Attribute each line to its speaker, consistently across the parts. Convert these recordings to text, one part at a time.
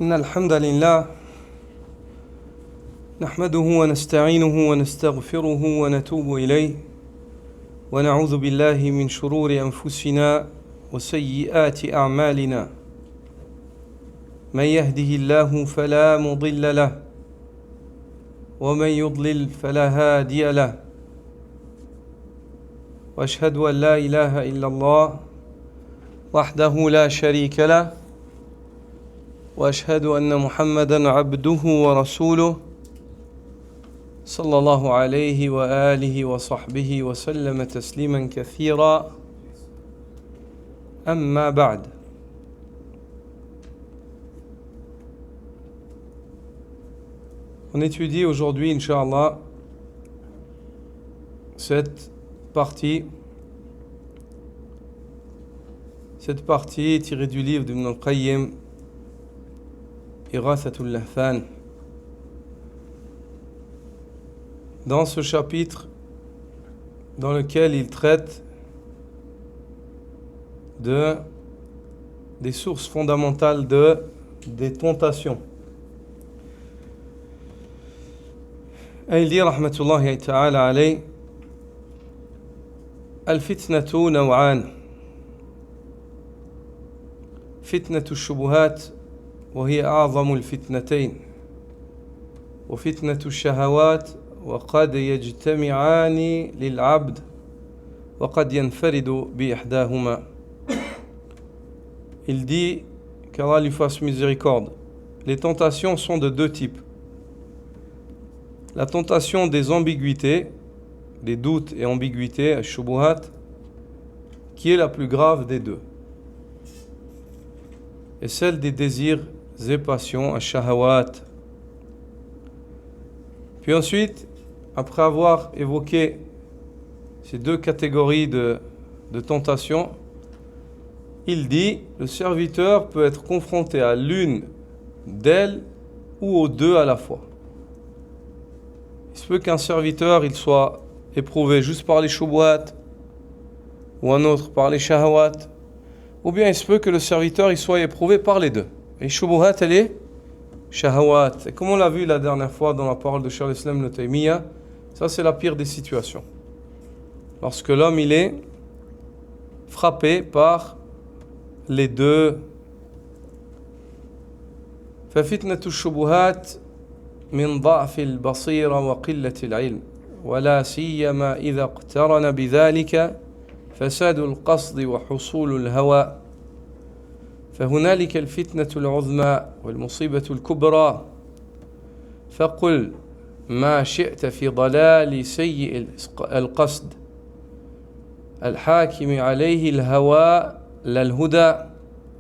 Speaker 1: إن الحمد لله نحمده ونستعينه ونستغفره ونتوب إليه ونعوذ بالله من شرور أنفسنا وسيئات أعمالنا من يهده الله فلا مضل له ومن يضلل فلا هادي له وأشهد أن لا إله إلا الله وحده لا شريك له وأشهد أن محمدًا عبده ورسوله صلى الله عليه وآله وصحبه وسلم تسليمًا كثيرًا أما بعد. On étudie aujourd'hui, Inch'Allah, cette partie tirée du livre d'Ibn al-Qayyim, Ighathatul Lahfan. Dans ce chapitre, dans lequel il traite des sources fondamentales des tentations. Et il dit, rahmatullahi ta'ala alayh, al-fitnatu naw'an. فتنة الشبهات وهي أعظم الفتنتين وفتنة الشهوات وقد يجتمعان للعبد وقد ينفرد بإحداهما. Il dit qu'Allah lui fasse miséricorde. Les tentations sont de deux types. La tentation des ambiguïtés, des doutes et ambiguïtés, al-shubuhat, qui est la plus grave des deux. Et celle des désirs et passions, ash-shahawat. Puis ensuite, après avoir évoqué ces deux catégories de tentations, il dit, le serviteur peut être confronté à l'une d'elles ou aux deux à la fois. Il se peut qu'un serviteur il soit éprouvé juste par les shubuhat, ou un autre par les shahawat, ou bien il se peut que le serviteur il soit éprouvé par les deux. Et shubuhat et les shahawat. Et comme on l'a vu la dernière fois dans la parole de Cheikh al-Islam Ibn Taymiyyah, ça c'est la pire des situations. Lorsque l'homme il est frappé par les deux. ففتنة الشبهات من ضعف البصيرة وقلة العلم ولا سيما إذا اقترن بذلك فساد القصد وحصول الهوى فهنالك الفتنة العظمى والمصيبة الكبرى فقل ما شئت في ضلال سيء القصد الحاكم عليه الهوى لا الهدى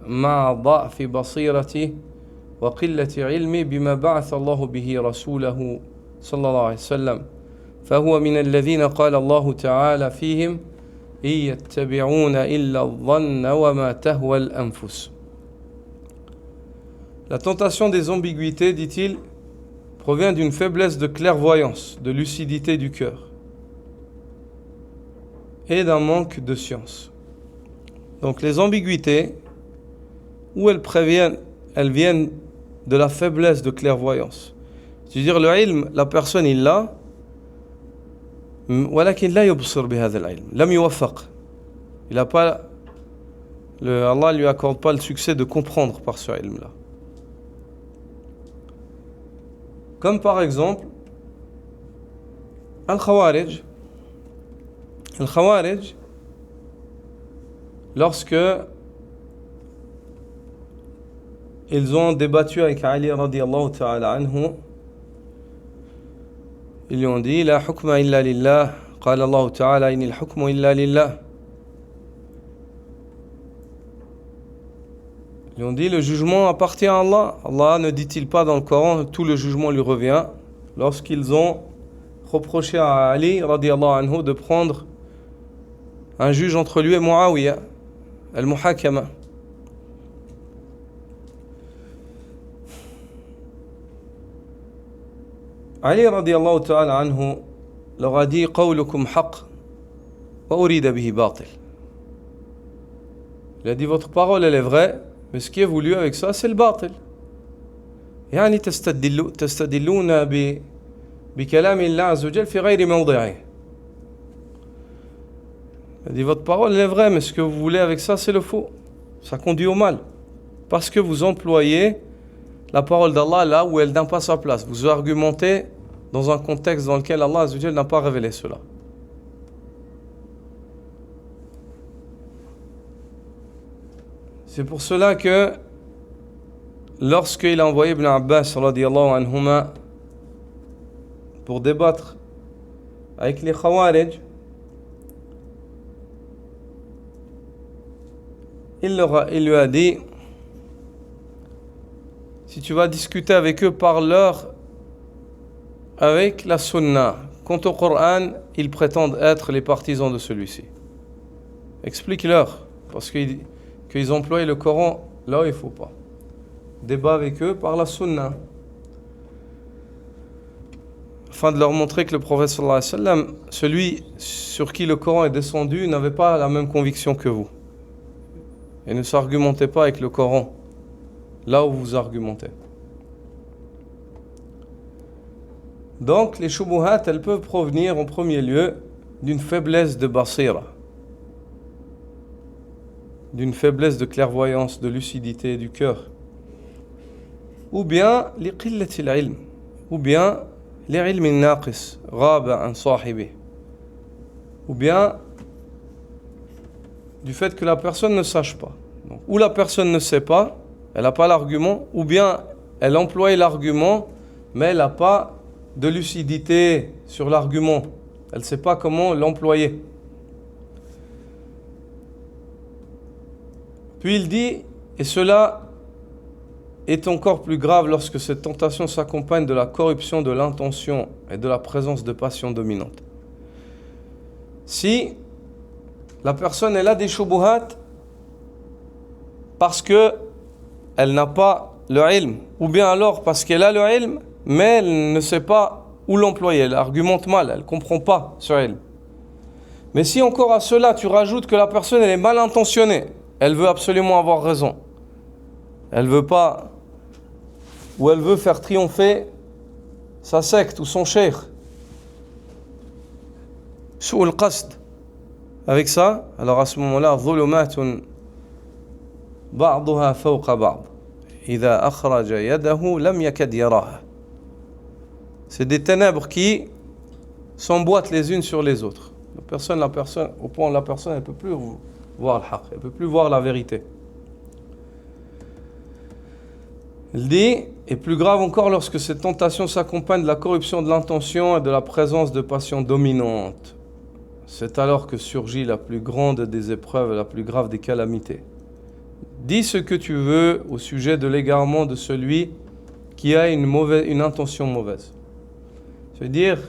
Speaker 1: مع ضعف بصيرته وقلة علمه بما بعث الله به رسوله صلى الله عليه وسلم فهو من الذين قال الله تعالى فيهم إن يتبعون إلا الظن وما تهوى الأنفس. La tentation des ambiguïtés, dit-il, provient d'une faiblesse de clairvoyance, de lucidité du cœur et d'un manque de science. Donc les ambiguïtés, où elles viennent de la faiblesse de clairvoyance. C'est-à-dire le ilm, la personne il l'a, ولكن لا يبصر بهذا العلم لم يوفق. Il a pas Allah lui accorde pas le succès de comprendre par ce ilm là. Comme par exemple Al-Khawarij, lorsque ils ont débattu avec Ali radiyallahu ta'ala anhu, ils lui ont dit la hukma illa lillah, qala Allah ta'ala inil hukmu illa lillah. Ils lui ont dit le jugement appartient à Allah. Allah ne dit-il pas dans le Coran tout le jugement lui revient. Lorsqu'ils ont reproché à Ali radiyallahu anhu de prendre un juge entre lui et Muawiyah, al-muhakama. Ali radiyallahu ta'ala anhu leur a dit qawlukum haqq wa urida bihi batil. Il a dit votre parole elle est vraie, mais ce qui est voulu avec ça c'est le batil. يعني تستدلون بكلام الله عز وجل في غير موضعه. Il dit votre parole est vraie, mais ce que vous voulez avec ça, c'est le faux. Ça conduit au mal. Parce que vous employez la parole d'Allah là où elle n'a pas sa place. Vous argumentez dans un contexte dans lequel Allah Azza wa Jal n'a pas révélé cela. C'est pour cela que lorsqu'il a envoyé Ibn Abbas radiyallahu anhuma pour débattre avec les Khawarij, il lui a dit, si tu vas discuter avec eux, parle-leur avec la sunna. Quant au Coran, ils prétendent être les partisans de celui-ci. Explique-leur, parce qu'ils emploient le Coran là où il ne faut pas. Débat avec eux par la sunna, afin de leur montrer que le prophète sallallahu alayhi wa sallam, celui sur qui le Coran est descendu, n'avait pas la même conviction que vous. Et ne s'argumentez pas avec le Coran là où vous argumentez. Donc les shubuhat, elles peuvent provenir en premier lieu d'une faiblesse de basira, d'une faiblesse de clairvoyance, de lucidité du cœur, ou bien liqillati al-ilm, ou bien li'ilm naqis ghaba an sahibi, ou bien du fait que la personne ne sache pas. Donc, ou la personne ne sait pas, elle n'a pas l'argument, ou bien elle emploie l'argument, mais elle n'a pas de lucidité sur l'argument. Elle ne sait pas comment l'employer. Puis il dit, et cela est encore plus grave lorsque cette tentation s'accompagne de la corruption de l'intention et de la présence de passions dominantes. Si la personne elle a des shubuhat parce que elle n'a pas le ilm, ou bien alors parce qu'elle a le ilm, mais elle ne sait pas où l'employer, elle argumente mal, elle ne comprend pas ce ilm. Mais si encore à cela tu rajoutes que la personne elle est mal intentionnée, elle veut absolument avoir raison, elle veut pas, ou elle veut faire triompher sa secte ou son cheikh, su'ul qasd, avec ça, alors à ce moment-là, dhulumatun ba'duha fawqa ba'd, idha akhraja yadahu lam yakad yaraha. C'est des ténèbres qui s'emboîtent les unes sur les autres. La personne, au point où la personne elle ne peut plus voir le haqq, elle ne peut plus voir la vérité. Il dit, et plus grave encore lorsque cette tentation s'accompagne de la corruption de l'intention et de la présence de passions dominantes. C'est alors que surgit la plus grande des épreuves, la plus grave des calamités. Dis ce que tu veux au sujet de l'égarement de celui qui a une intention mauvaise. C'est-à-dire,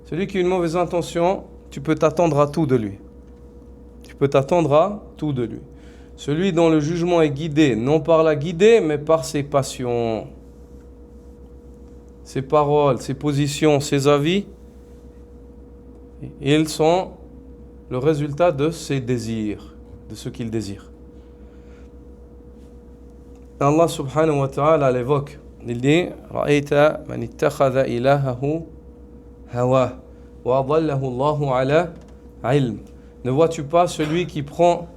Speaker 1: celui qui a une mauvaise intention, tu peux t'attendre à tout de lui. Tu peux t'attendre à tout de lui. Celui dont le jugement est guidé, non par la guidée, mais par ses passions, ses paroles, ses positions, ses avis, ils sont le résultat de ses désirs, de ce qu'il désire. Allah subhanahu wa ta'ala l'évoque. Il dit Ra'ayta man ittakhadha ilahahu hawa wa adallahu Allahu ala ilm. Ne vois-tu pas celui qui prend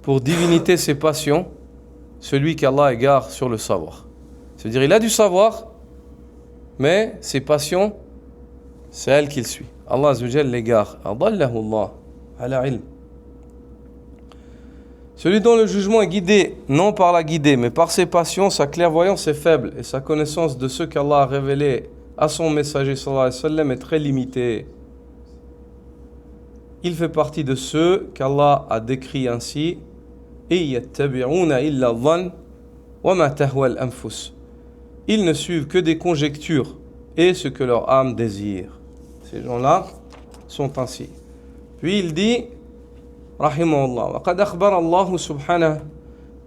Speaker 1: pour divinité ses passions, celui qu'Allah égare sur le savoir. C'est-à-dire il a du savoir, mais ses passions, c'est elle qu'il suit. Allah Azza wa Jalla l'égare. Adallahu Allah ala ilm. Celui dont le jugement est guidé, non par la guidée, mais par ses passions, sa clairvoyance est faible et sa connaissance de ce qu'Allah a révélé à son messager sallallahu alayhi wa sallam est très limitée. Il fait partie de ceux qu'Allah a décrits ainsi. Ils ne suivent que des conjectures et ce que leur âme désire. Ces gens-là sont ainsi. Puis il dit رحمه الله وقد أخبر الله سبحانه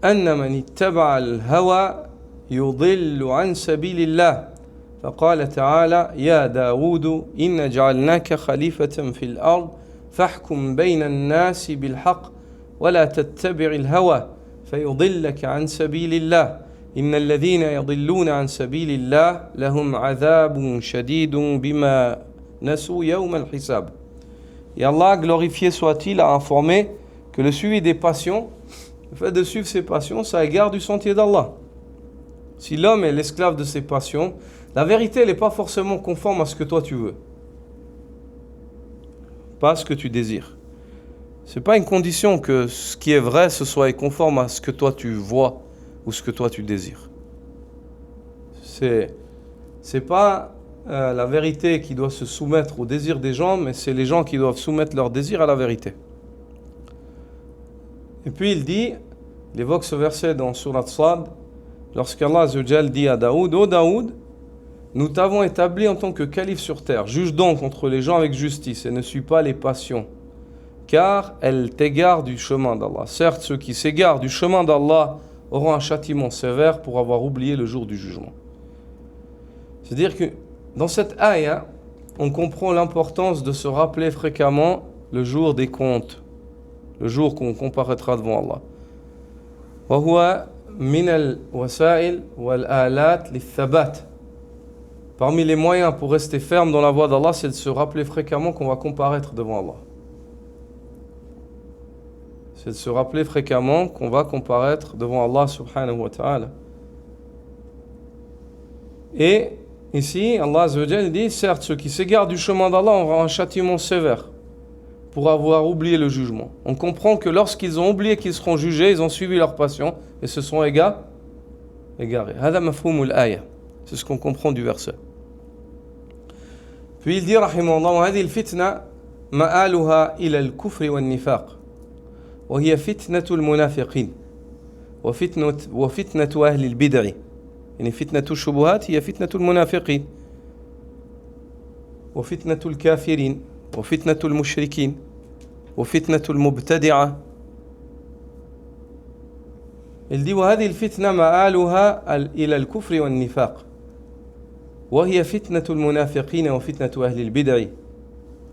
Speaker 1: أن من اتبع الهوى يضل عن سبيل الله فقال تعالى يا داود إن جعلناك خليفة في الأرض فاحكم بين الناس بالحق ولا تتبع الهوى فيضلك عن سبيل الله إن الذين يضلون عن سبيل الله لهم عذاب شديد بما نسوا يوم الحساب. Et Allah, glorifié soit-il, a informé que le suivi des passions, le fait de suivre ses passions, ça égare du sentier d'Allah. Si l'homme est l'esclave de ses passions, la vérité, elle n'est pas forcément conforme à ce que toi tu veux. Pas ce que tu désires. Ce n'est pas une condition que ce qui est vrai, ce soit conforme à ce que toi tu vois ou ce que toi tu désires. C'est pas la vérité qui doit se soumettre au désir des gens, mais c'est les gens qui doivent soumettre leur désir à la vérité. Et puis il dit, il évoque ce verset dans Surat Sad, lorsqu'Allah Azzawajal dit à Daoud, ô Daoud, nous t'avons établi en tant que calife sur terre, juge donc entre les gens avec justice et ne suis pas les passions, car elles t'égarent du chemin d'Allah. Certes, ceux qui s'égarent du chemin d'Allah auront un châtiment sévère pour avoir oublié le jour du jugement. C'est-à-dire que dans cette ayah, on comprend l'importance de se rappeler fréquemment le jour des comptes, le jour qu'on comparaîtra devant Allah. وهو من الوسائل والآلات للثبات. Parmi les moyens pour rester ferme dans la voie d'Allah, c'est de se rappeler fréquemment qu'on va comparaître devant Allah. C'est de se rappeler fréquemment qu'on va comparaître devant Allah subhanahu wa ta'ala. Et ici, Allah Azza wa Jalla dit, certes, ceux qui s'égarent du chemin d'Allah auront un châtiment sévère pour avoir oublié le jugement. On comprend que lorsqu'ils ont oublié qu'ils seront jugés, ils ont suivi leur passion et se sont égarés. Hada mafhumul aya. C'est ce qu'on comprend du verset. Puis il dit, rahimahullah, هذه الفتنة مآلها إلى الكفر والنفاق وهي فتنة المنافقين وفتنة أهل البدع. يعني فتنة الشبهات هي فتنة المنافقين وفتنة الكافرين وفتنة المشركين وفتنة المبتدعة. Il dit وهذه الفتنة مآلها إلى الكفر والنفاق وهي فتنة المنافقين وفتنة أهل البدع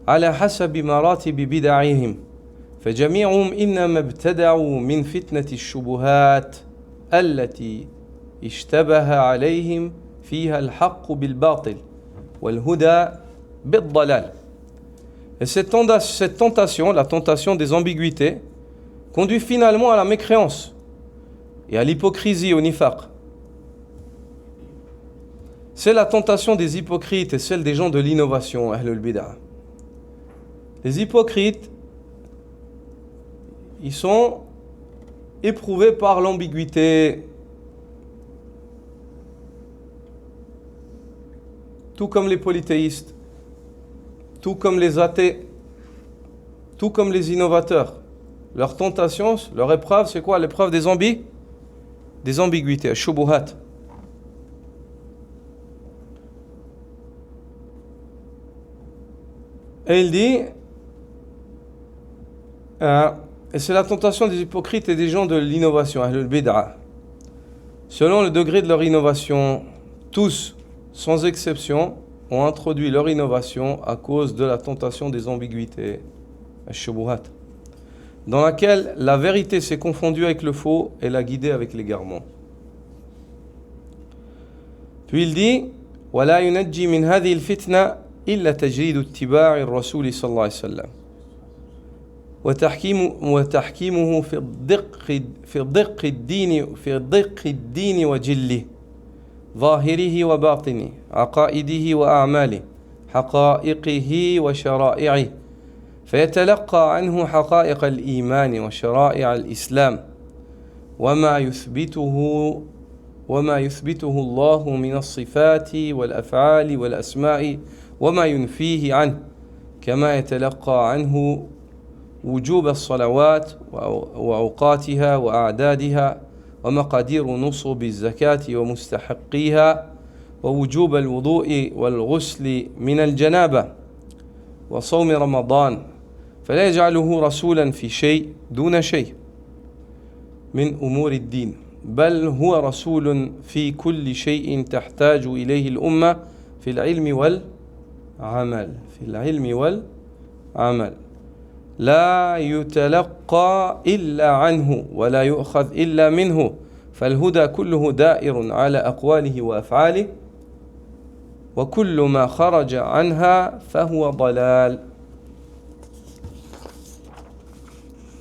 Speaker 1: على حسب مراتب بدعهم فجميعهم إنما ابتدعوا من فتنة الشبهات التي اشتبه عليهم فيها الحق بالباطل والهدى بالضلال. Et cette tentation, la tentation des ambiguïtés, conduit finalement à la mécréance et à l'hypocrisie, au nifaq. C'est la tentation des hypocrites et celle des gens de l'innovation, Ahlul Bid'ah. Les hypocrites, ils sont éprouvés par l'ambiguïté, tout comme les polythéistes, tout comme les athées, tout comme les innovateurs. Leur tentation, leur épreuve, c'est quoi? L'épreuve des ambiguïtés, shubuhat. Et il dit, et c'est la tentation des hypocrites et des gens de l'innovation, Ahlul Bid'ah. Selon le degré de leur innovation, tous, sans exception, ont introduit leur innovation à cause de la tentation des ambiguïtés, al-shubuhat, dans laquelle la vérité s'est confondue avec le faux et l'a guidée avec l'égarement. Puis il dit, وَلَا يُنَجِّي مِنْ هَذِهِ الْفِتْنَةِ إلا تجريد اتباع الرسول صلى الله عليه وسلم وتحكيمه في دق الدين وجله ظاهره وباطنه عقائده وأعماله حقائقه وشرائعه فيتلقى عنه حقائق الإيمان وشرائع الإسلام وما يثبته الله من الصفات والأفعال والأسماء وما ينفيه عنه كما يتلقى عنه وجوب الصلوات وأوقاتها وأعدادها ومقادير نصب الزكاة ومستحقيها ووجوب الوضوء والغسل من الجنابة وصوم رمضان فلا يجعله رسولا في شيء دون شيء من أمور الدين بل هو رسول في كل شيء تحتاج إليه الأمة في العلم والعمل لا يتلقى إلا عنه ولا يؤخذ إلا منه فالهدى كله دائر على أقواله وأفعاله وكل ما خرج عنها فهو ضلال.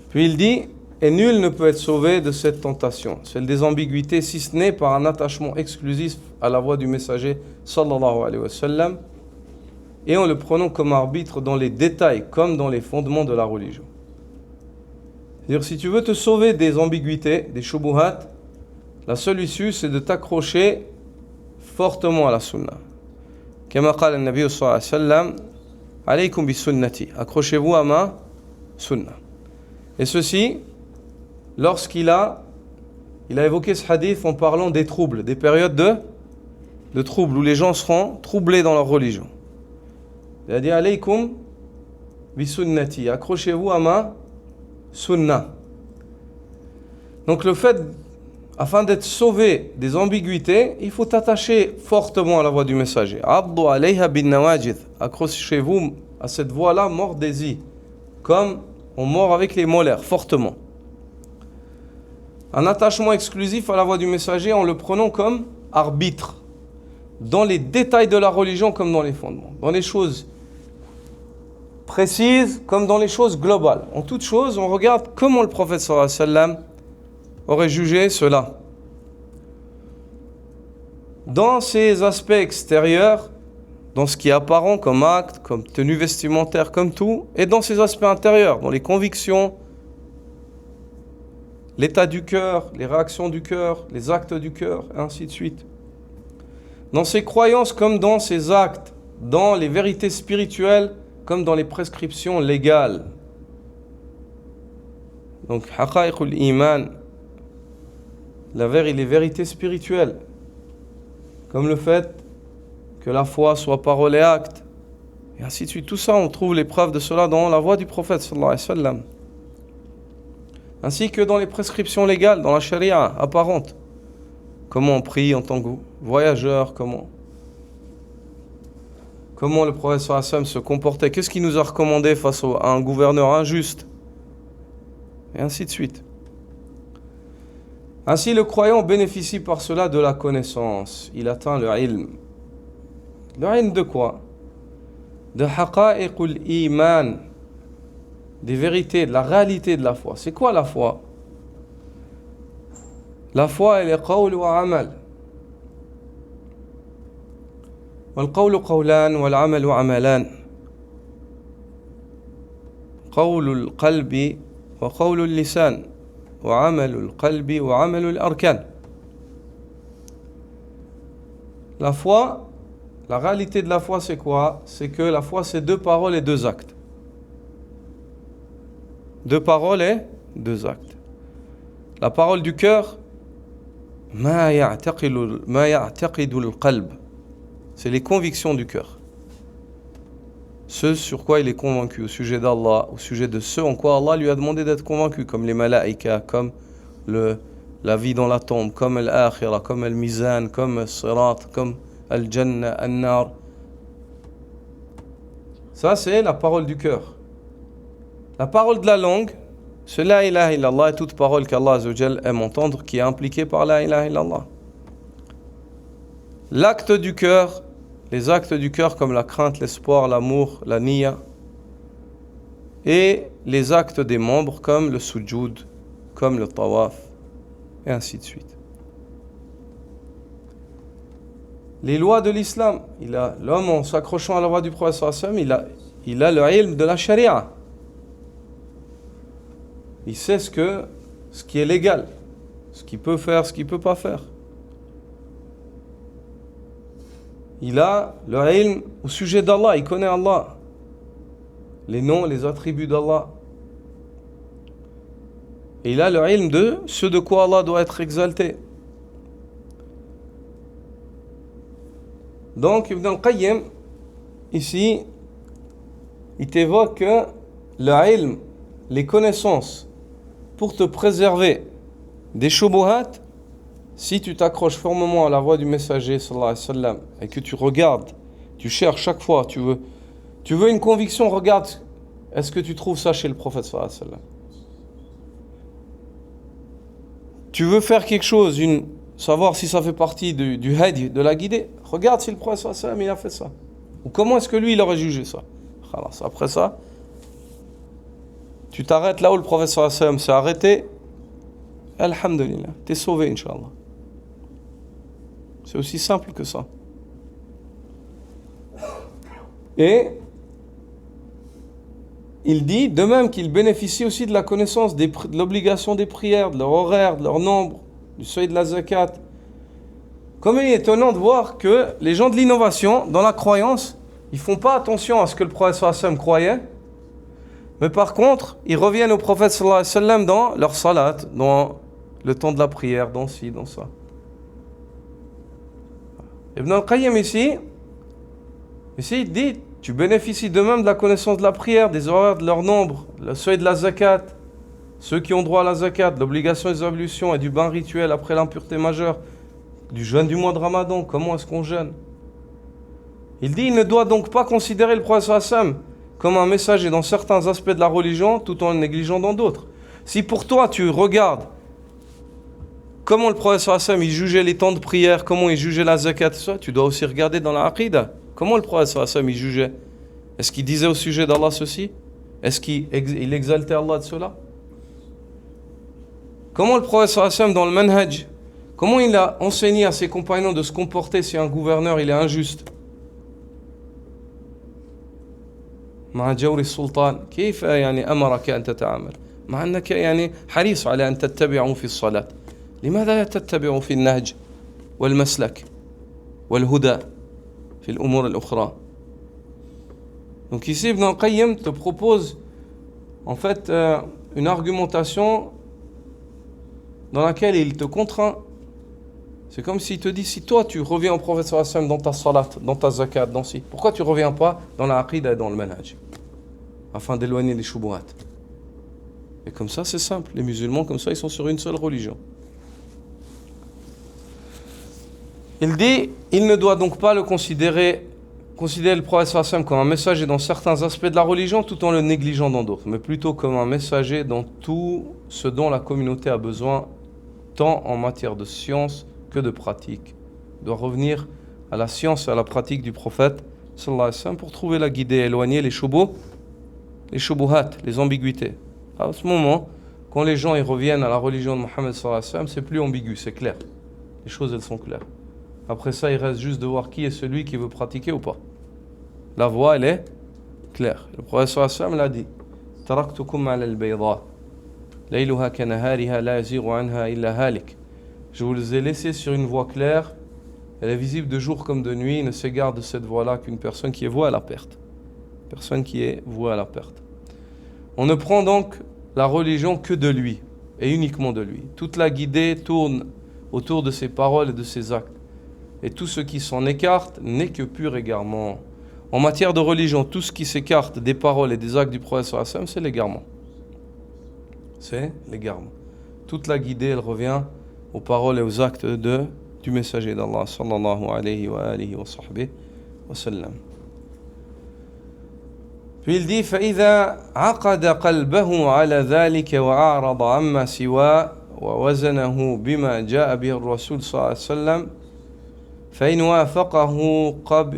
Speaker 1: Puis il dit, et nul ne peut être sauvé de cette tentation, celle des ambiguïtés, si ce n'est par un attachement exclusif à la voix du messager sallallahu alayhi wa sallam, et en le prenant comme arbitre dans les détails comme dans les fondements de la religion. C'est-à-dire, si tu veux te sauver des ambiguïtés, des shubuhat, la seule issue, c'est de t'accrocher fortement à la sunna. Kama qala an-nabi sallallahu alayhi wa sallam, alaykum bi sunnati, accrochez-vous à ma sunna. Et ceci, lorsqu'il a évoqué ce hadith en parlant des troubles, des périodes de troubles où les gens seront troublés dans leur religion. Il a dit alaykum bi sunnati, accrochez-vous à ma sunna. Donc le fait, afin d'être sauvé des ambiguïtés, il faut t'attacher fortement à la voix du messager. Abdu alayha bin nawajid, accrochez-vous à cette voix-là, mordez-y, comme on mord avec les molaires, fortement. Un attachement exclusif à la voix du messager en le prenant comme arbitre, dans les détails de la religion comme dans les fondements, dans les choses précises comme dans les choses globales. En toute chose, on regarde comment le prophète sallallahu alayhi wa sallam aurait jugé cela. Dans ses aspects extérieurs, dans ce qui est apparent comme acte, comme tenue vestimentaire, comme tout, et dans ses aspects intérieurs, dans les convictions, l'état du cœur, les réactions du cœur, les actes du cœur, et ainsi de suite. Dans ses croyances comme dans ses actes, dans les vérités spirituelles comme dans les prescriptions légales. Donc, haqa'iqul iman, les vérités spirituelles, comme le fait que la foi soit parole et acte, et ainsi de suite. Tout ça, on trouve les preuves de cela dans la voix du prophète sallallahu alayhi wa sallam, ainsi que dans les prescriptions légales, dans la charia apparente. Comment on prie en tant que voyageur, comment le prophète sallallahu alayhi wa sallam se comportait, qu'est-ce qu'il nous a recommandé face à un gouverneur injuste, et ainsi de suite. Ainsi, le croyant bénéficie par cela de la connaissance. Il atteint le ilm. Le ilm de quoi? De haqa'iqul iman, des vérités, de la réalité de la foi. C'est quoi la foi? La foi, elle est qawl wa amal. والقول قولان والعمل عملان قول القلب وقول اللسان وعمل القلب وعمل الأركان. La foi, la réalité de la foi, c'est quoi? C'est que la foi, c'est 2 paroles et 2 actes. 2 paroles et 2 actes. La parole du cœur, ما يعتقد القلب, c'est les convictions du cœur. Ce sur quoi il est convaincu, au sujet d'Allah, au sujet de ce en quoi Allah lui a demandé d'être convaincu, comme les malaïkas, comme la vie dans la tombe, comme l'akhira, comme le mizan, comme le sirat, comme al-jannah, al-nar. Ça, c'est la parole du cœur. La parole de la langue, c'est la ilaha illallah, et toute parole qu'Allah Azza wa Jal aime entendre, qui est impliquée par la ilaha illallah. L'acte du cœur, les actes du cœur comme la crainte, l'espoir, l'amour, la niya, et les actes des membres comme le sujoud, comme le tawaf, et ainsi de suite. Les lois de l'islam, l'homme en s'accrochant à la voix du prophète sallallahu alayhi wa sallam, il a le ilm de la charia. Il sait ce qui est légal, ce qu'il peut faire, ce qu'il ne peut pas faire. Il a le ilm au sujet d'Allah, il connaît Allah, les noms, les attributs d'Allah. Et il a le ilm de ce de quoi Allah doit être exalté. Donc, Ibn al-Qayyim, ici, il t'évoque que le ilm, les connaissances, pour te préserver des shubuhat, si tu t'accroches fermement à la voix du messager sallallahu alayhi wa sallam et que tu regardes, tu cherches chaque fois, tu veux une conviction, regarde, est-ce que tu trouves ça chez le prophète sallallahu alayhi wa sallam? tu veux faire quelque chose, savoir si ça fait partie du hadi, de la guidée, regarde si le prophète sallallahu alayhi wa sallam il a fait ça. Ou comment est-ce que lui il aurait jugé ça. Après ça, tu t'arrêtes là où le prophète sallallahu alayhi wa sallam s'est arrêté. Alhamdulillah, t'es sauvé, Inch'Allah. C'est aussi simple que ça. Et il dit, de même qu'il bénéficie aussi de la connaissance de l'obligation des prières, de leur horaire, de leur nombre, du seuil de la zakat. Comme il est étonnant de voir que les gens de l'innovation, dans la croyance, ils ne font pas attention à ce que le prophète sallallahu alayhi wa sallam croyait, mais par contre, ils reviennent au prophète sallallahu alayhi wa sallam dans leur salat, dans le temps de la prière, dans ci, dans ça. Ibn al-Qayyim ici, il dit, tu bénéficies de même de la connaissance de la prière, des horaires, de leur nombre, le seuil de la zakat, ceux qui ont droit à la zakat, de l'obligation des ablutions et du bain rituel après l'impureté majeure, du jeûne du mois de Ramadan, comment est-ce qu'on jeûne? Il dit, il ne doit donc pas considérer le prophète sallallahu alayhi wa sallam comme un messager dans certains aspects de la religion, tout en le négligeant dans d'autres. Si pour toi, tu regardes comment le prophète sallallahu alayhi wa sallam il jugeait les temps de prière, comment il jugeait la zakat, ça, tu dois aussi regarder dans la aqidah. Comment le prophète sallallahu alayhi wa sallam il jugeait? Est-ce qu'il disait au sujet d'Allah ceci? Est-ce qu'il exaltait Allah de cela? Comment le prophète sallallahu alayhi wa sallam dans le manhaj, comment il a enseigné à ses compagnons de se comporter si un gouverneur il est injuste? مع جور السلطان كيف يعني أمرك أن تتعامل مع أنك يعني حريص على أن تتبعه في الصلاة لماذا لا تتبعه في النهج والمسلك والهدى في الأمور الأخرى. Donc ici Ibn al-Qayyim te propose en fait une argumentation dans laquelle il te contraint. C'est comme s'il te dit, si toi tu reviens au prophète sallallahu alayhi wa sallam dans ta salat, dans ta zakat, dans ci, pourquoi tu ne reviens pas dans la aqidah et dans le manhaj afin d'éloigner les shubuhat? Et comme ça c'est simple, les musulmans comme ça ils sont sur une seule religion. Il dit, il ne doit donc pas le considérer le prophète sallallahu alayhi wa sallam comme un messager dans certains aspects de la religion tout en le négligeant dans d'autres, mais plutôt comme un messager dans tout ce dont la communauté a besoin, tant en matière de science que de pratique. Il doit revenir à la science et à la pratique du prophète sallallahu alayhi wa sallam pour trouver la guidée, éloigner les shubuhat, les ambiguïtés. À ce moment, quand les gens ils reviennent à la religion de Mohammed sallallahu alayhi wa sallam, c'est plus ambigu, c'est clair. Les choses elles sont claires. Après ça, il reste juste de voir qui est celui qui veut pratiquer ou pas. La voie elle est claire. Le prophète sallallahu alayhi wa sallam l'a dit. Taraktukum ala al-bayda. Layluha kanahariha la yazighu anha illa halik. Je vous ai laissé sur une voie claire, elle est visible de jour comme de nuit, il ne s'égare de cette voie-là qu'une personne qui est vouée à la perte. Personne qui est vouée à la perte. On ne prend donc la religion que de lui, et uniquement de lui. Toute la guidée tourne autour de ses paroles et de ses actes. Et tout ce qui s'en écarte n'est que pur égarement. En matière de religion, tout ce qui s'écarte des paroles et des actes du prophète sallallahu alayhi wa sallam, c'est l'égarement. C'est l'égarement. Toute la guidée, elle revient aux paroles et aux actes du messager d'Allah sallallahu alayhi wa alihi wa sahbihi wa sallam. Puis il dit فإذا عقد قلبه على ذلك وأعرض عما سواه ووزنه بما جاء به الرسول صلى الله عليه وسلم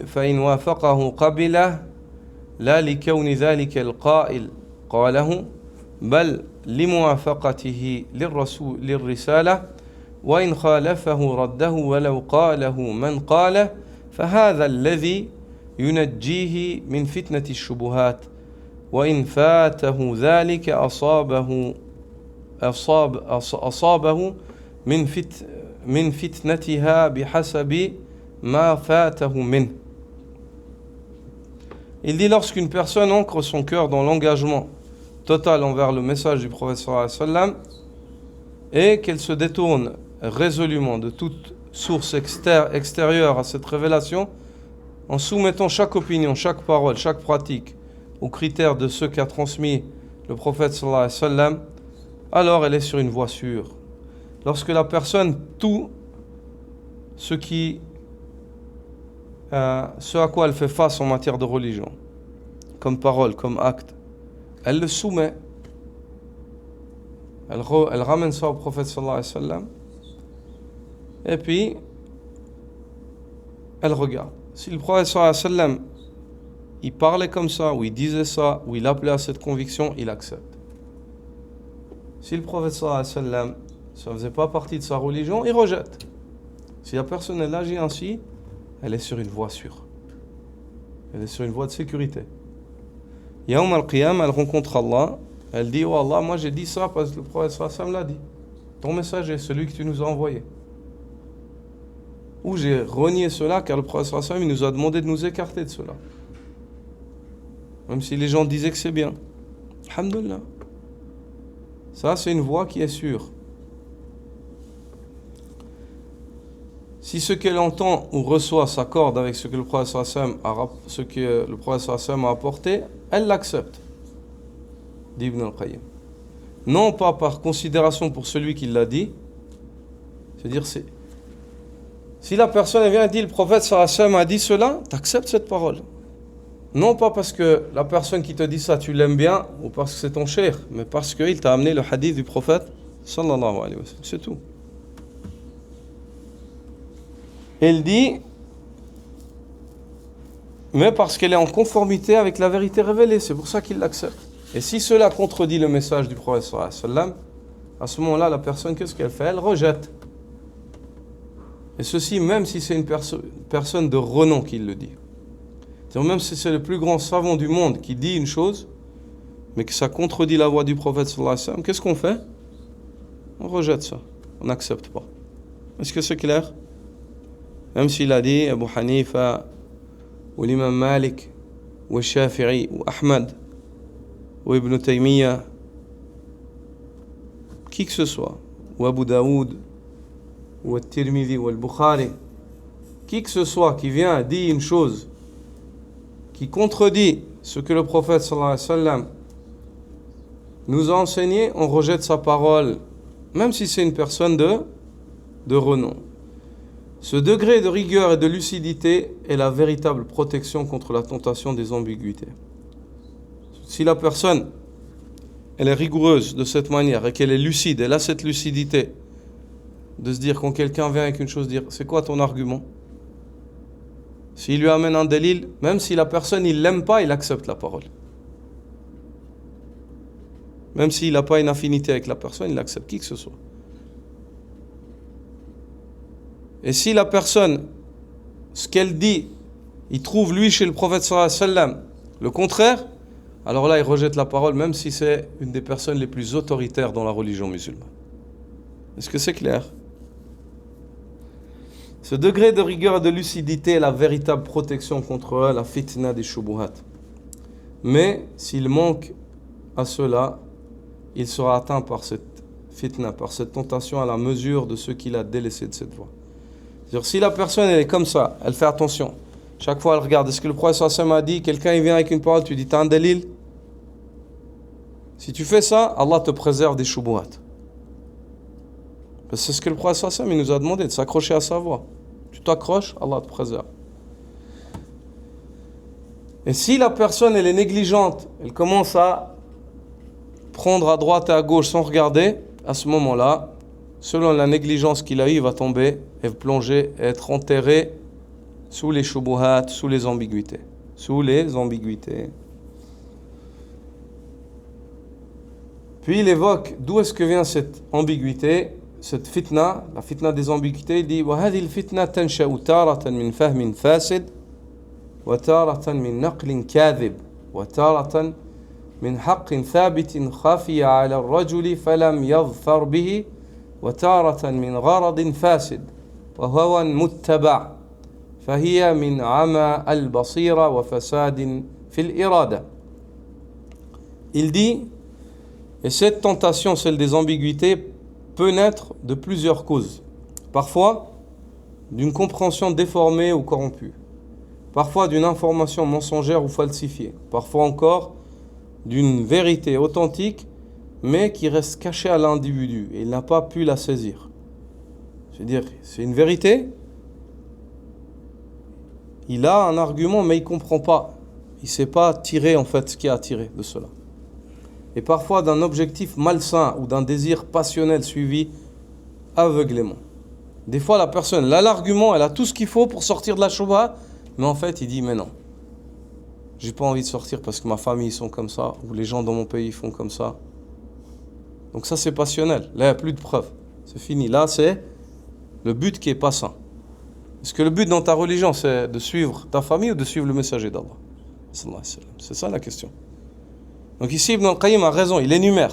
Speaker 1: فإن وافقه قبله لا لكون ذلك القائل قاله بل لموافقته للرسالة وإن خالفه رده ولو قاله من قاله فهذا الذي ينجيه من فتنة الشبهات وإن فاته ذلك أصابه من فتنتها بحسب ما فاته منه. Il dit lorsqu'une personne ancre son cœur dans l'engagement total envers le message du prophète sallallahu alayhi wa sallam et qu'elle se détourne résolument de toute source extérieure à cette révélation en soumettant chaque opinion, chaque parole, chaque pratique aux critères de ceux qu'a transmis le prophète sallallahu alayhi wa sallam, alors elle est sur une voie sûre. Lorsque la personne, tout ce à quoi elle fait face en matière de religion, comme parole, comme acte, elle le soumet elle ramène ça au prophète sallallahu alayhi wa sallam, et puis elle regarde. Si le prophète sallallahu alayhi wa sallam, il parlait comme ça, ou il disait ça, ou il appelait à cette conviction, il accepte. Si le prophète sallallahu alayhi wa sallam, ça ne faisait pas partie de sa religion, il rejette. Si la personne elle agit ainsi, elle est sur une voie sûre. Elle est sur une voie de sécurité. Yawm al-Qiyam, elle rencontre Allah, elle dit, oh Allah, moi j'ai dit ça parce que le prophète sallallahu alayhi wa sallam l'a dit. Ton message est celui que tu nous as envoyé. Ou j'ai renié cela car le prophète sallallahu alayhi wa sallam il nous a demandé de nous écarter de cela. Même si les gens disaient que c'est bien. Alhamdulillah. Ça, c'est une voie qui est sûre. Si ce qu'elle entend ou reçoit s'accorde avec ce que le prophète sallallahu alayhi wa sallam a apporté, elle l'accepte. Dit Ibn al-Qayyim. Non pas par considération pour celui qui l'a dit. C'est-à-dire, si la personne vient et dit le prophète sallallahu alayhi wa sallam a dit cela, tu acceptes cette parole. Non pas parce que la personne qui te dit ça, tu l'aimes bien, ou parce que c'est ton cheikh, mais parce qu'il t'a amené le hadith du prophète sallallahu alayhi wa sallam. C'est tout. Elle dit, mais parce qu'elle est en conformité avec la vérité révélée, c'est pour ça qu'il l'accepte. Et si cela contredit le message du prophète sallallahu alayhi wa sallam, à ce moment-là, la personne, qu'est-ce qu'elle fait? Elle rejette. Et ceci, même si c'est une personne de renom qui le dit. C'est-à-dire, même si c'est le plus grand savant du monde qui dit une chose, mais que ça contredit la voix du prophète sallallahu alayhi wa sallam, qu'est-ce qu'on fait? On rejette ça. On n'accepte pas. Est-ce que c'est clair? Même s'il a dit Abu Hanifa, ou l'imam Malik, ou Shafi'i, ou Ahmad, ou Ibn Taymiyyah, qui que ce soit, ou Abu Daoud, ou Al-Tirmidhi, ou Al-Bukhari, qui que ce soit qui vient dire une chose qui contredit ce que le prophète sallallahu alayhi wa sallam nous a enseigné, on rejette sa parole, même si c'est une personne de renom. Ce degré de rigueur et de lucidité est la véritable protection contre la tentation des ambiguïtés. Si la personne, elle est rigoureuse de cette manière et qu'elle est lucide, elle a cette lucidité de se dire quand quelqu'un vient avec une chose, dire c'est quoi ton argument? S'il lui amène un dalil, même si la personne il l'aime pas, il accepte la parole. Même s'il n'a pas une affinité avec la personne, il accepte qui que ce soit. Et si la personne, ce qu'elle dit, il trouve lui chez le prophète sallallahu alayhi wa sallam le contraire, alors là il rejette la parole même si c'est une des personnes les plus autoritaires dans la religion musulmane. Est-ce que c'est clair? Ce degré de rigueur et de lucidité est la véritable protection contre la fitna des shubuhat. Mais s'il manque à cela, il sera atteint par cette fitna, par cette tentation à la mesure de ce qu'il a délaissé de cette voie. C'est-à-dire, si la personne elle est comme ça, elle fait attention. Chaque fois elle regarde, est-ce que le prophète sallallahu alayhi wa sallam a dit, quelqu'un il vient avec une parole, tu dis, t'as un dalil? Si tu fais ça, Allah te préserve des shubuhat. Parce que c'est ce que le prophète sallallahu alayhi wa sallam il nous a demandé, de s'accrocher à sa voie. Tu t'accroches, Allah te préserve. Et si la personne elle est négligente, elle commence à prendre à droite et à gauche sans regarder, à ce moment-là, selon la négligence qu'il a eue, il va tomber et plonger et être enterré sous les shubuhat, sous les ambiguïtés. Sous les ambiguïtés. Puis il évoque d'où est-ce que vient cette ambiguïté, cette fitna, la fitna des ambiguïtés. Il dit وَهَذِي الْفِتْنَةَ تَنْشَأُ تَارَةً مِنْ فَهْمٍ فَاسِدٍ وَتَارَةً مِنْ نَقْلٍ كَاذِبٍ وَتَارَةً من حق ثابت خفي على الرجل فلم يظفر به وتارة من غرض فاسد وهوى متبع فهي من عمى البصيرة وفساد في الإرادة. Il dit, et cette tentation, celle des ambiguïtés, peut naître de plusieurs causes. Parfois, d'une compréhension déformée ou corrompue. Parfois, d'une information mensongère ou falsifiée. Parfois encore, d'une vérité authentique, mais qui reste cachée à l'individu et il n'a pas pu la saisir. C'est-à-dire, c'est une vérité, il a un argument, mais il ne comprend pas. Il ne sait pas tirer en fait ce qui a tiré de cela. et parfois d'un objectif malsain ou d'un désir passionnel suivi aveuglément. Des fois, la personne, là, l'argument, elle a tout ce qu'il faut pour sortir de la shubha, mais en fait, il dit, mais non, j'ai pas envie de sortir parce que ma famille, ils sont comme ça, ou les gens dans mon pays font comme ça. Donc ça, c'est passionnel. Là, il n'y a plus de preuves. C'est fini. Là, c'est le but qui est pas sain. Est-ce que le but dans ta religion, c'est de suivre ta famille ou de suivre le messager d'Allah? C'est ça la question. Donc ici, Ibn al-Qayyim a raison, il énumère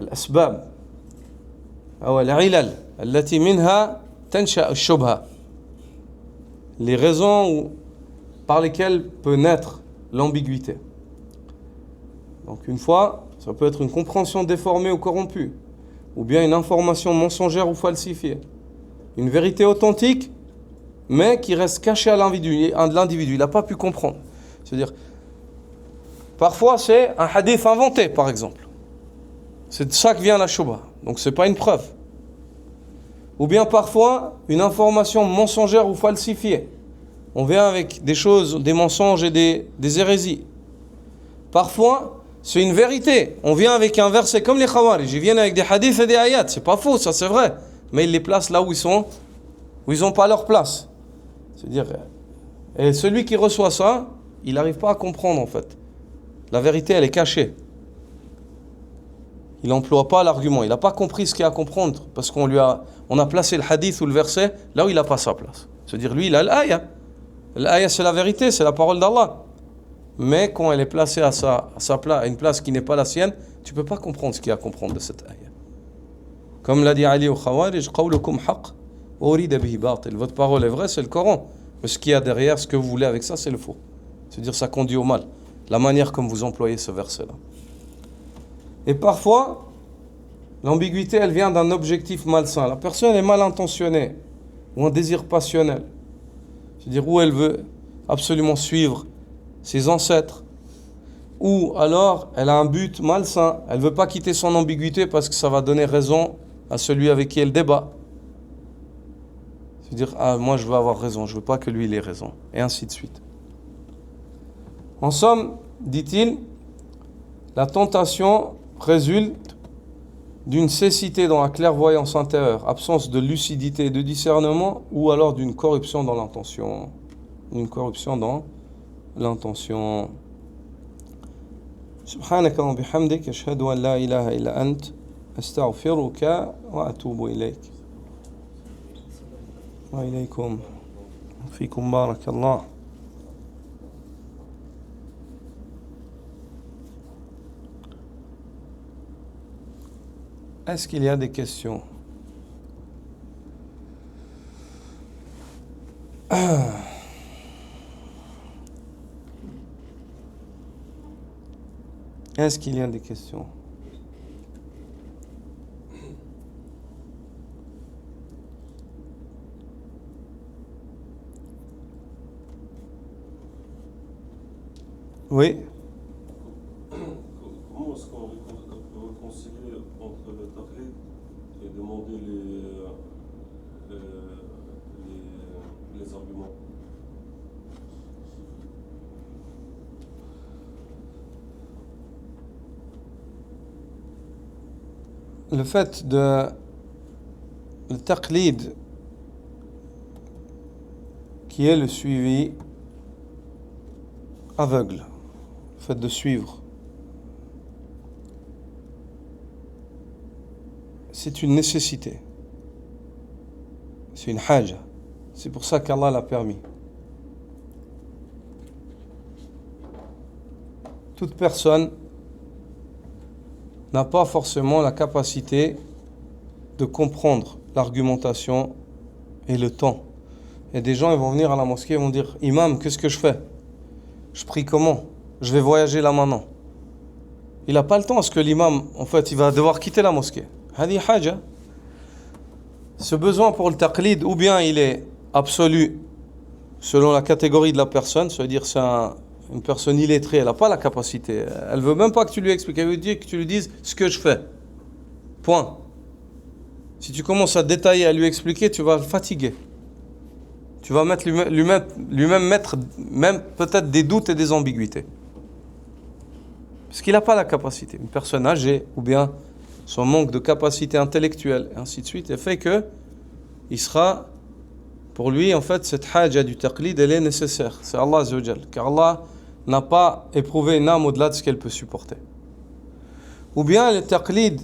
Speaker 1: الأسباب أو العلل التي منها تنشأ الشبهة, les raisons par lesquelles peut naître l'ambiguïté. Donc une fois, ça peut être une compréhension déformée ou corrompue, ou bien une information mensongère ou falsifiée, une vérité authentique mais qui reste cachée à l'individu, il n'a pas pu comprendre. C'est-à-dire, parfois c'est un hadith inventé, par exemple. C'est de ça que vient la shubha. Donc c'est pas une preuve. Ou bien parfois une information mensongère ou falsifiée. On vient avec des choses, des mensonges et des hérésies. Parfois c'est une vérité. On vient avec un verset comme les Khawarij. Ils viennent avec des hadiths et des ayats. C'est pas faux, ça c'est vrai. Mais ils les placent là où ils n'ont pas leur place. C'est-à-dire, et celui qui reçoit ça, il n'arrive pas à comprendre en fait. La vérité, elle est cachée. Il n'emploie pas l'argument. Il n'a pas compris ce qu'il y a à comprendre parce qu'on a placé le hadith ou le verset là où il n'a pas sa place. C'est-à-dire, lui, il a l'ayah. L'ayah, c'est la vérité, c'est la parole d'Allah. Mais quand elle est placée à sa place, à une place qui n'est pas la sienne, tu ne peux pas comprendre ce qu'il y a à comprendre de cette ayah. Comme l'a dit Ali au Khawarij, qawlukum haqq wa urida bihi batil. Votre parole est vraie, c'est le Coran. Mais ce qu'il y a derrière, ce que vous voulez avec ça, c'est le faux. C'est-à-dire, ça conduit au mal. La manière comme vous employez ce verset-là. Et parfois, l'ambiguïté, elle vient d'un objectif malsain. La personne est mal intentionnée ou un désir passionnel. C'est-à-dire, où elle veut absolument suivre ses ancêtres, ou alors elle a un but malsain. Elle ne veut pas quitter son ambiguïté parce que ça va donner raison à celui avec qui elle débat. C'est-à-dire, moi je veux avoir raison, je ne veux pas que lui il ait raison. Et ainsi de suite. En somme, dit-il, la tentation résulte d'une cécité dans la clairvoyance intérieure, absence de lucidité et de discernement, ou alors d'une corruption dans l'intention. Une corruption dans l'intention. سبحانك وبحمدك أشهد أن لا إله إلا أنت أستغفرك وأتوب إليك وإليكم فيكم بارك الله. Est-ce qu'il y a des questions? Est-ce qu'il y a des questions? Oui.
Speaker 2: Comment est-ce qu'on réconcilie entre le taqlid et demander les arguments?
Speaker 1: Le fait le taqlid qui est le suivi aveugle, le fait de suivre, c'est une nécessité, c'est une haja, c'est pour ça qu'Allah l'a permis. Toute personne n'a pas forcément la capacité de comprendre l'argumentation et le temps. Et des gens ils vont venir à la mosquée et vont dire « Imam, qu'est-ce que je fais? Je prie comment? Je vais voyager là maintenant. » Il n'a pas le temps parce que l'imam, en fait, il va devoir quitter la mosquée. Hadi haja. Ce besoin pour le taqlid, ou bien il est absolu selon la catégorie de la personne, c'est-à-dire c'est une personne illettrée, elle n'a pas la capacité, elle ne veut même pas que tu lui expliques, elle veut dire que tu lui dises ce que je fais. Point. Si tu commences à détailler, à lui expliquer, tu vas le fatiguer. Tu vas lui-même mettre même peut-être des doutes et des ambiguïtés. Parce qu'il n'a pas la capacité. Une personne âgée, ou bien son manque de capacité intellectuelle, et ainsi de suite, fait que il sera, pour lui, en fait, cette haja du taqlid, elle est nécessaire. C'est Allah Azza wa Jal. Car Allah n'a pas éprouvé une âme au-delà de ce qu'elle peut supporter. Ou bien le taqlid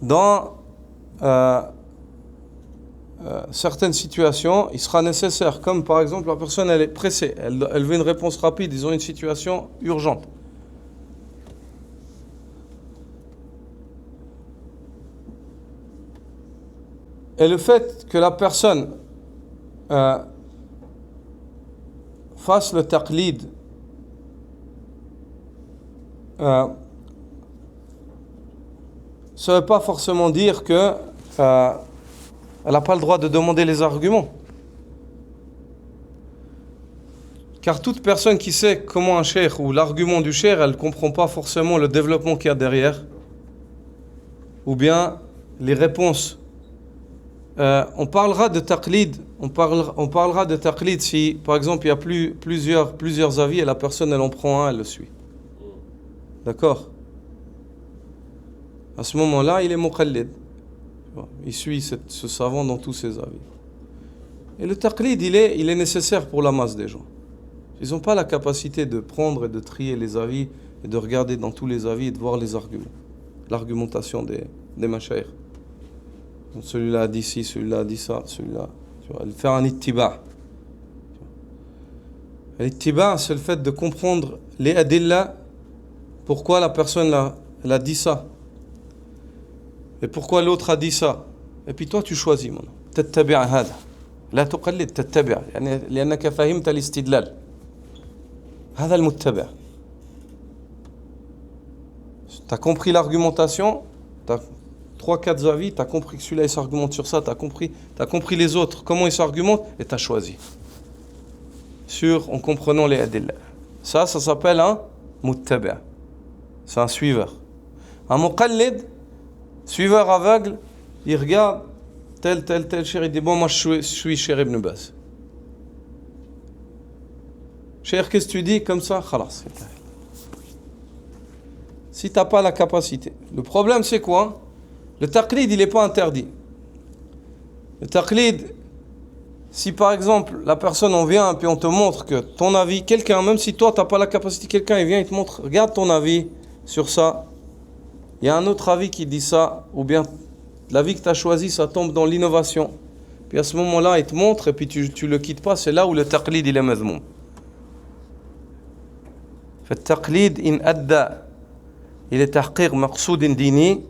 Speaker 1: dans certaines situations, il sera nécessaire. Comme par exemple, la personne elle est pressée, elle veut une réponse rapide, ils ont une situation urgente. Et le fait que la personne fasse le taqlid ça ne veut pas forcément dire que elle n'a pas le droit de demander les arguments. Car toute personne qui sait comment un cheikh ou l'argument du cheikh, elle ne comprend pas forcément le développement qu'il y a derrière, ou bien les réponses. On parlera de taqlid, on parlera de taqlid si, par exemple, il y a plusieurs avis et la personne, elle en prend un, elle le suit. D'accord? À ce moment-là, il est muqallid. Il suit ce savant dans tous ses avis. Et le taqlid, il est nécessaire pour la masse des gens. Ils n'ont pas la capacité de prendre et de trier les avis et de regarder dans tous les avis et de voir les arguments, l'argumentation des mashayikh. Celui-là a dit ci, celui-là a dit ça, celui-là. Tu vois, faire un ittiba'. L'ittiba', c'est le fait de comprendre les adilla, pourquoi la personne elle a dit ça. Et pourquoi l'autre a dit ça. Et puis toi, tu choisis maintenant. تتبع هذا لا تقلد تتبع يعني لأنك فهمت الاستدلال هذا المتبع. Tu as compris l'argumentation, tu as 3-4 avis, tu as compris que celui-là il s'argumente sur ça, tu as compris les autres, comment ils s'argumentent, et tu as choisi. En comprenant les adilla. Ça s'appelle un muttabi'. C'est un suiveur. Un muqallid, suiveur aveugle, il regarde tel cheikh, il dit bon, moi je suis Cheikh Ibn Baz. Cheikh, qu'est-ce que tu dis comme ça? Khalas. Si tu n'as pas la capacité. Le problème c'est quoi? Le taqlid il n'est pas interdit. Le taqlid, si par exemple la personne on vient et puis on te montre que ton avis, quelqu'un, même si toi tu n'as pas la capacité, quelqu'un il vient il te montre, regarde ton avis sur ça, il y a un autre avis qui dit ça, ou bien l'avis que tu as choisi ça tombe dans l'innovation, puis à ce moment-là il te montre et puis tu le quittes pas, c'est là où le taqlid il est mazmoum. فالتقليد إن أدى إلى تحقيق مقصود ديني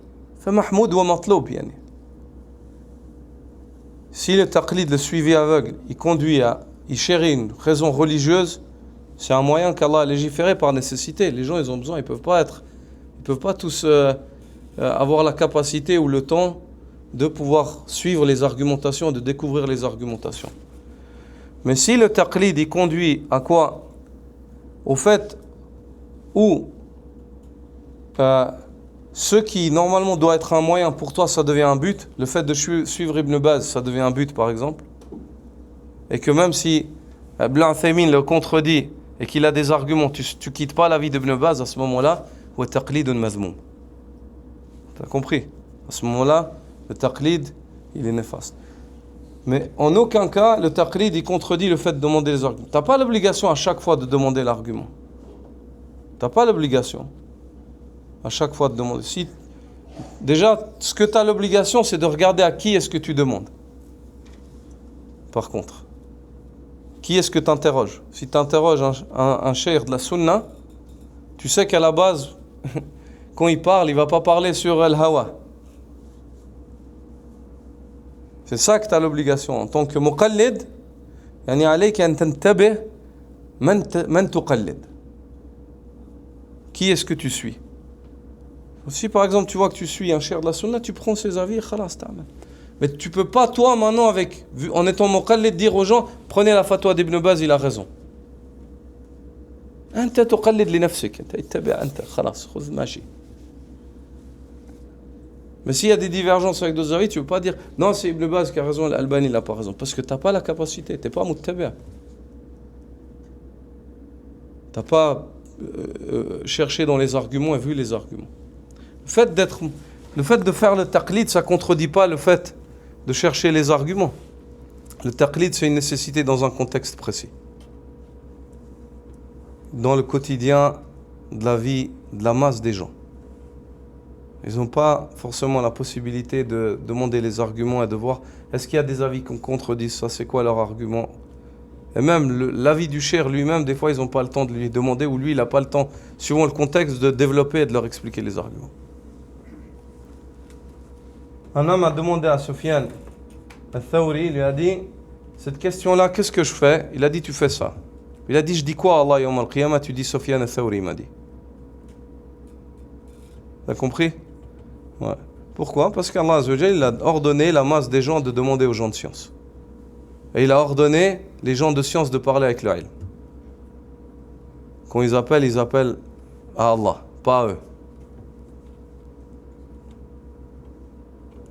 Speaker 1: فمحمود ومطلوب يعني. Si le taqlid, le suivi aveugle, il conduit à y chérir une raison religieuse, c'est un moyen qu'Allah a légiféré par nécessité. Les gens, ils ont besoin, ils peuvent pas tous avoir la capacité ou le temps de pouvoir suivre les argumentations, de découvrir les argumentations. Mais si le taqlid, il conduit à quoi? Au fait où ce qui normalement doit être un moyen pour toi, ça devient un but. Le fait de suivre Ibn Baz, ça devient un but par exemple. Et que même si Ibn Uthaymin le contredit et qu'il a des arguments, tu quittes pas l'avis d'Ibn Baz à ce moment-là, ou taqlidun mazmoum. T'as compris? À ce moment-là, le taqlid, il est néfaste. Mais en aucun cas, le taqlid, il contredit le fait de demander les arguments. T'as pas l'obligation à chaque fois de demander l'argument. T'as pas l'obligation à chaque fois de demander. Si, déjà, ce que tu as l'obligation, c'est de regarder à qui est-ce que tu demandes. Par contre, qui est-ce que tu interroges? Si tu interroges un cheikh de la sunna, tu sais qu'à la base, quand il parle, il ne va pas parler sur al-hawa. C'est ça que tu as l'obligation. En tant que muqallid, yani alayka an tantabih man tuqallid. Qui est-ce que tu suis? Si par exemple tu vois que tu suis un cheikh de la sunna, tu prends ses avis et khalas ta'amal. Mais tu peux pas toi maintenant en étant muqallid dire aux gens prenez la fatwa d'Ibn Baz, il a raison. أنت تقلد لنفسك أنت اتبع أنت خلاص خذ ماشي. Mais s'il y a des divergences avec d'autres avis, tu ne peux pas dire non, c'est Ibn Baz qui a raison, l'Albani n'a pas raison, parce que tu n'as pas la capacité, tu n'es pas muttabi'. Tu n'as pas cherché dans les arguments et vu les arguments. Le fait de faire le taqlid, ça ne contredit pas le fait de chercher les arguments. Le taqlid, c'est une nécessité dans un contexte précis. Dans le quotidien de la vie de la masse des gens. Ils n'ont pas forcément la possibilité de demander les arguments et de voir est-ce qu'il y a des avis qui contredisent ça, c'est quoi leur argument. Et même l'avis du cheikh lui-même, des fois, ils n'ont pas le temps de lui demander, ou lui, il n'a pas le temps, suivant le contexte, de développer et de leur expliquer les arguments. Un homme a demandé à Sufyan al-Thawri, il lui a dit, cette question-là, qu'est-ce que je fais? Il a dit, tu fais ça. Il a dit, je dis quoi à Allah yawm al-qiyamah? Tu dis Sufyan al-Thawri, il m'a dit. T'as compris? Ouais. Pourquoi? Parce qu'Allah Azza wa Jalla, il a ordonné la masse des gens de demander aux gens de science. Et il a ordonné les gens de science de parler avec le ilm. Quand ils appellent à Allah, pas à eux.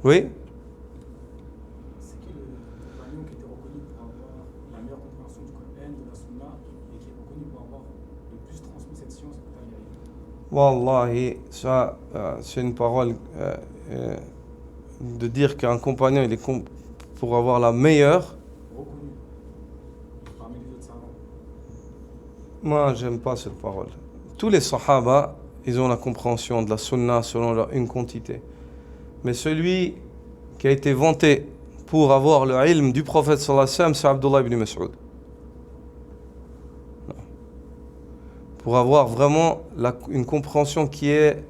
Speaker 1: Oui?
Speaker 3: C'est qui le compagnon qui était reconnu pour avoir la meilleure compréhension du Coran, de la Sunna, et qui est reconnu pour avoir le plus transmis cette science au Tabi'in?
Speaker 1: Wallahi, ça, c'est une parole de dire qu'un compagnon, il est pour avoir la meilleure.
Speaker 3: Reconnu parmi les autres savants.
Speaker 1: Moi, j'aime pas cette parole. Tous les sahaba, ils ont la compréhension de la sunna selon une quantité. Mais celui qui a été vanté pour avoir le ilm du prophète sallallahu alayhi wa sallam, c'est Abdullah ibn Mas'ud. Pour avoir vraiment une compréhension qui est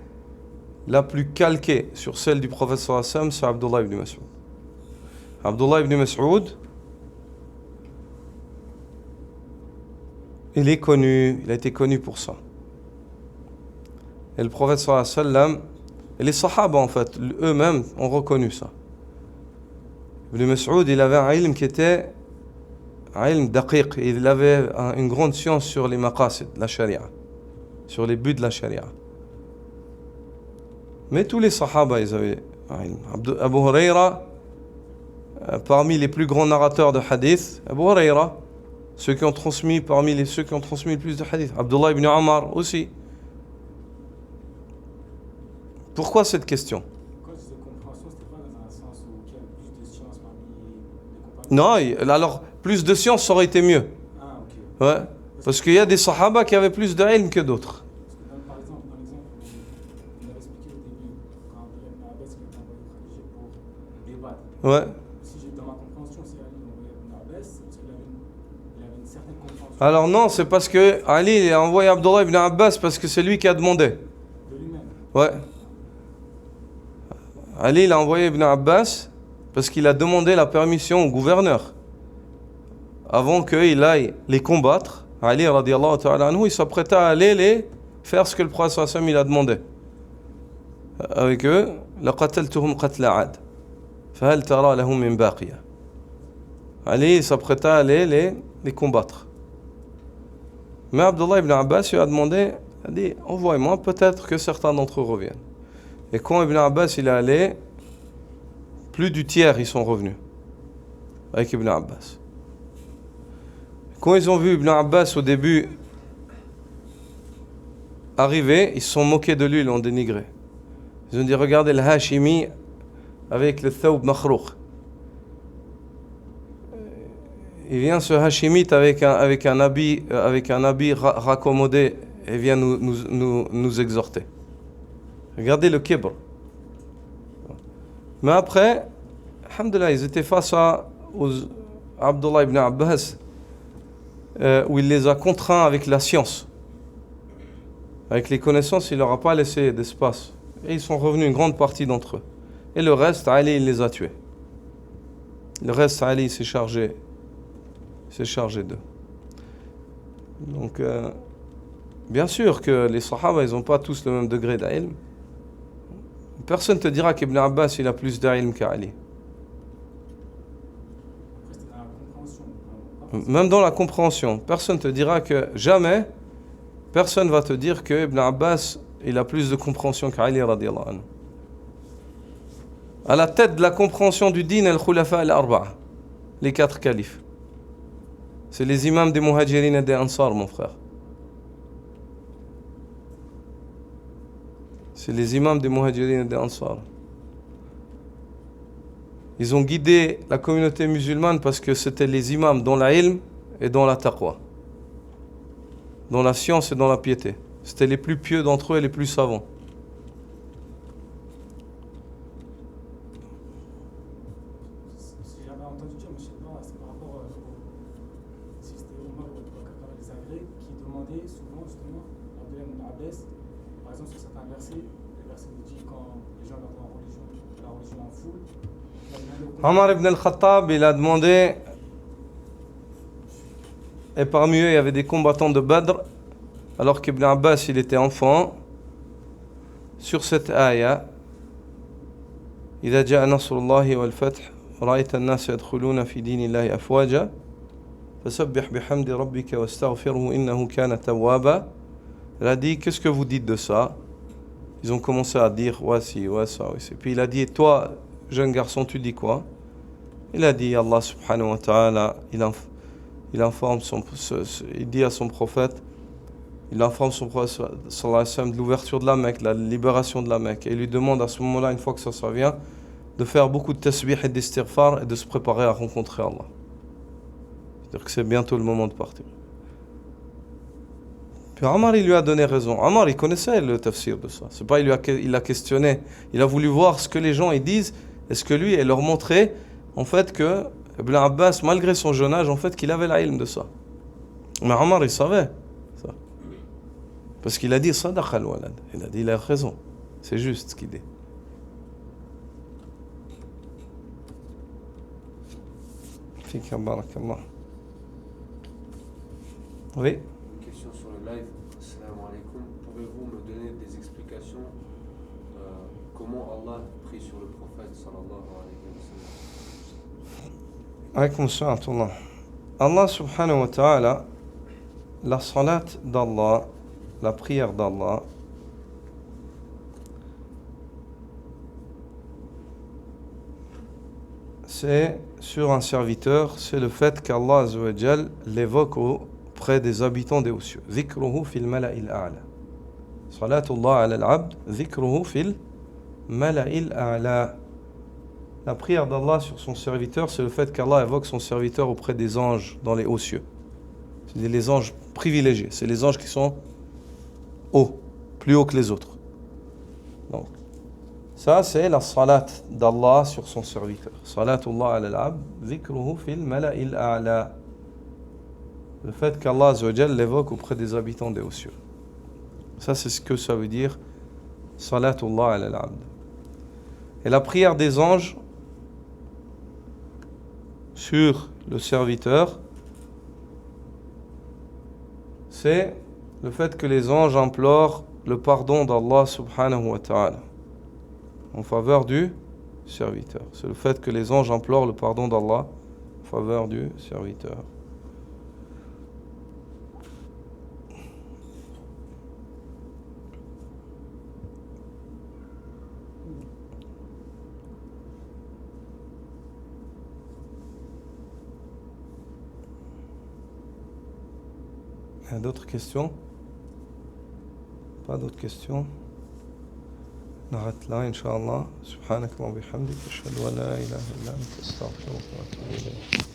Speaker 1: la plus calquée sur celle du prophète sallallahu alayhi wa sallam, c'est Abdullah ibn Mas'ud. Abdullah ibn Mas'ud, il est connu, il a été connu pour ça. Et le prophète sallallahu alayhi wa sallam, et les sahaba en fait, eux-mêmes ont reconnu ça. Ibn Mas'ud, il avait un ilm qui était un ilm daqiq, il avait une grande science sur les maqasid, la sharia, sur les buts de la sharia. Mais tous les sahaba, ils avaient un ilm. Abu Huraira, parmi les plus grands narrateurs de hadith, Abu Huraira, ceux qui ont transmis le plus de hadith. Abdullah ibn Omar aussi. Pourquoi cette question?
Speaker 3: Quand je disais compréhension, c'était pas dans un sens où il y a plus de science parmi les compagnons?
Speaker 1: Non, alors plus de science, ça aurait été mieux.
Speaker 3: Ah, ok.
Speaker 1: Ouais. Parce qu'il y a des sahaba qui avaient plus de ilm que d'autres.
Speaker 3: Parce que par exemple, on avait expliqué au début, quand Abdullah ibn Abbas qui était envoyé au Khadija pour débattre.
Speaker 1: Ouais.
Speaker 3: Si j'ai dans ma compréhension, si Ali envoyé ibn Abbas, c'est parce qu'il avait une certaine compréhension
Speaker 1: Alors non, c'est parce que Ali a envoyé Abdullah ibn Abbas parce que c'est lui qui a demandé.
Speaker 3: de lui-même.
Speaker 1: Ouais. Ali, il a envoyé Ibn Abbas parce qu'il a demandé la permission au gouverneur. Avant qu'il aille les combattre, Ali radiallahu ta'ala anhu, il s'apprêtait à aller faire ce que le prophète sallallahu alayhi wa sallam il a demandé. Avec eux, لَقَتَلْتُهُمْ قَتْلَ عَادٍ فَهَلْ تَرَى لَهُمْ مِنْ بَاقِيَةٍ. Ali s'apprêtait à aller les combattre. Mais Abdullah ibn Abbas lui a demandé, il a dit, envoie-moi, peut-être que certains d'entre eux reviennent. Et quand Ibn Abbas il est allé, plus du tiers ils sont revenus avec Ibn Abbas. Quand ils ont vu Ibn Abbas au début arriver, ils se sont moqués de lui, ils l'ont dénigré. Ils ont dit regardez le Hashimi avec le thawb makhrouk. Il vient ce Hashimite avec un habit raccommodé et vient nous exhorter. Regardez le kibr. Mais après, alhamdoulilah, ils étaient face à Abdullah ibn Abbas, où il les a contraints avec la science. Avec les connaissances, il ne leur a pas laissé d'espace. Et ils sont revenus, une grande partie d'entre eux. Et le reste, Ali, il les a tués. Le reste, Ali s'est chargé d'eux. Donc, bien sûr que les Sahaba, ils n'ont pas tous le même degré d'ilm. Personne ne te dira qu'Ibn Abbas il a plus d'ilm qu'Ali.
Speaker 3: Après, c'était dans la compréhension.
Speaker 1: Même dans la compréhension, personne ne te dira que jamais, personne va te dire que Ibn Abbas il a plus de compréhension qu'Ali radiallahu anhu. À la tête de la compréhension du din, al-Khulafa al-Arba'a, les 4 califes. C'est les imams des Muhajirin et des Ansar, mon frère. C'est les imams des Muhajirin et des Ansar. Ils ont guidé la communauté musulmane parce que c'était les imams dans la ilm et dans la taqwa. Dans la science et dans la piété. C'était les plus pieux d'entre eux et les plus savants.
Speaker 3: Si j'avais entendu dire, monsieur Blanc, c'est par rapport si c'était Omar ou les agrès qui demandaient souvent justement à Abdullah ibn Abbas, par exemple sur certains versets, les versets nous disent quand les gens leur donnent la religion en foule.
Speaker 1: Omar ibn al-Khattab, il a demandé, et parmi eux il y avait des combattants de Badr, alors qu'Ibn Abbas il était enfant, sur cette ayah, إذا جاء نصر الله والفتح ورأيت الناس يدخلون في دين الله أفواجا فسبح بحمد ربك واستغفره إنه كان توابا. Il a dit, qu'est-ce que vous dites de ça? Ils ont commencé à dire, ouais, si, ouais, ça, ouais, si. Puis il a dit, toi, jeune garçon, tu dis quoi? Il a dit, Allah subhanahu wa ta'ala, il informe il dit à son prophète, il informe son prophète sallallahu alayhi wa sallam de l'ouverture de la Mecque, la libération de la Mecque. Et il lui demande à ce moment-là, une fois que ça vient, de faire beaucoup de tasbih et d'istighfar et de se préparer à rencontrer Allah. C'est-à-dire que c'est bientôt le moment de partir. Puis Omar, il lui a donné raison. Omar, il connaissait le tafsir de ça. C'est pas il a questionné. Il a voulu voir ce que les gens ils disent. Est-ce que lui, il leur montrait en fait que Ibn Abbas, malgré son jeune âge, en fait, qu'il avait la ilm de ça. Mais Omar, il savait ça. Parce qu'il a dit Sadaqa al-walad. Il a dit, il a raison. C'est juste ce qu'il dit. Fika barakallah. Oui.
Speaker 4: Une question sur le live. Assalamu alaikum. Pouvez-vous me donner des explications comment Allah prie sur le prophète sallallahu alayhi wa sallam?
Speaker 1: Alaykoum salam. Allah subhanahu wa ta'ala, la salat d'Allah, la prière d'Allah, c'est sur un serviteur, c'est le fait qu'Allah azza wa jal l'évoque auprès des habitants des hauts cieux. Zikruhu fil mala'il a'la. Salatullah ala al-abd, zikruhu fil mala'il a'la. La prière d'Allah sur son serviteur, c'est le fait qu'Allah évoque son serviteur auprès des anges dans les hauts cieux. C'est les anges privilégiés, c'est les anges qui sont hauts, plus hauts que les autres. Donc, ça c'est la salat d'Allah sur son serviteur. Salatullah ala al-abd, zikruhu fil mala'il a'la. Le fait qu'Allah azza wa jal l'évoque auprès des habitants des hauts cieux. Ça c'est ce que ça veut dire salatullah ala al-abd. Et la prière des anges sur le serviteur, c'est le fait que les anges implorent le pardon d'Allah subhanahu wa ta'ala en faveur du serviteur. C'est le fait que les anges implorent le pardon d'Allah en faveur du serviteur. Il y a d'autres questions? Pas d'autres questions? نعت لا إن شاء الله. سبحانك اللهم وبحمدك أشهد أن لا إله إلا أنت أستغفرك وأتوب إليك.